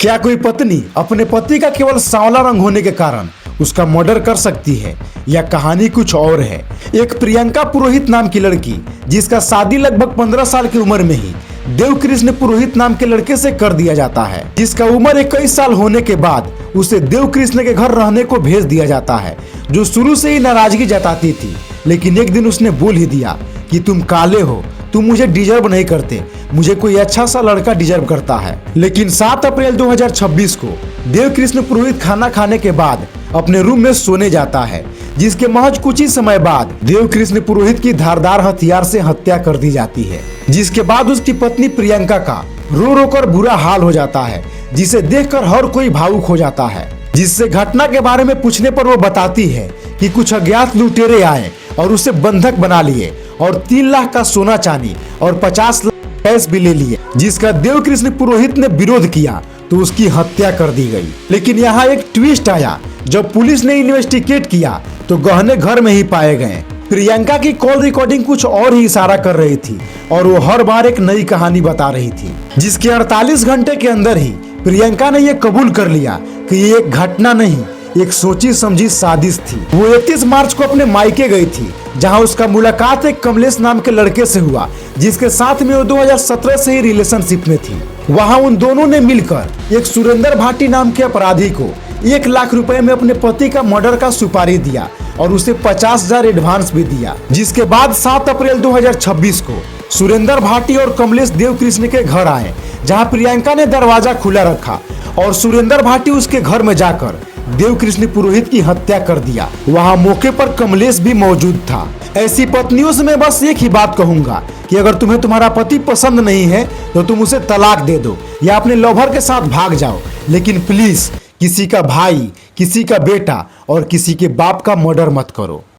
क्या कोई पत्नी अपने पति का केवल सांवला रंग होने के कारण उसका मर्डर कर सकती है, या कहानी कुछ और है। एक प्रियंका पुरोहित नाम की लड़की, जिसका शादी लगभग 15 साल की उम्र में ही देवकृष्ण पुरोहित नाम के लड़के से कर दिया जाता है, जिसका उम्र 21 साल होने के बाद उसे देवकृष्ण के घर रहने को भेज दिया जाता है, जो शुरू से ही नाराजगी जताती थी। लेकिन एक दिन उसने बोल ही दिया कि तुम काले हो, तुम मुझे डिजर्व नहीं करते, मुझे कोई अच्छा सा लड़का डिजर्व करता है। लेकिन 7 अप्रैल 2026 को देवकृष्ण पुरोहित खाना खाने के बाद अपने रूम में सोने जाता है, जिसके महज कुछ ही समय बाद देवकृष्ण पुरोहित की धारदार हथियार से हत्या कर दी जाती है। जिसके बाद उसकी पत्नी प्रियंका का रो रो कर बुरा हाल हो जाता है, जिसे देखकर हर कोई भावुक हो जाता है। जिससे घटना के बारे में पूछने पर वो बताती है कि कुछ अज्ञात लुटेरे आए और उसे बंधक बना लिए और 3 लाख का सोना चांदी और 50 लाख कैश भी ले लिए। जिसका देवकृष्ण पुरोहित ने विरोध किया तो उसकी हत्या कर दी गई। लेकिन यहाँ एक ट्विस्ट आया। जब पुलिस ने इन्वेस्टिगेट किया तो गहने घर में ही पाए गए। प्रियंका की कॉल रिकॉर्डिंग कुछ और ही इशारा कर रही थी और वो हर बार एक नई कहानी बता रही थी, जिसके 48 घंटे के अंदर ही प्रियंका ने यह कबूल कर लिया कि ये एक घटना नहीं, एक सोची समझी साजिश थी। वो 31 मार्च को अपने मायके गई थी, जहां उसका मुलाकात एक कमलेश नाम के लड़के से हुआ, जिसके साथ में वो 2017 से ही रिलेशनशिप में थी। वहां उन दोनों ने मिलकर एक सुरेंद्र भाटी नाम के अपराधी को 1 लाख रुपए में अपने पति का मर्डर का सुपारी दिया और उसे 50,000 एडवांस भी दिया। जिसके बाद 7 अप्रैल 2026 को सुरेंद्र भाटी और कमलेश देवकृष्ण के घर आए, जहां प्रियंका ने दरवाजा खुला रखा और सुरेंद्र भाटी उसके घर में जाकर देवकृष्ण पुरोहित की हत्या कर दिया। वहां मौके पर कमलेश भी मौजूद था। ऐसी पत्नियों से मैं बस एक ही बात कहूंगा कि अगर तुम्हें तुम्हारा पति पसंद नहीं है तो तुम उसे तलाक दे दो या अपने लवर के साथ भाग जाओ, लेकिन प्लीज किसी का भाई, किसी का बेटा और किसी के बाप का मर्डर मत करो।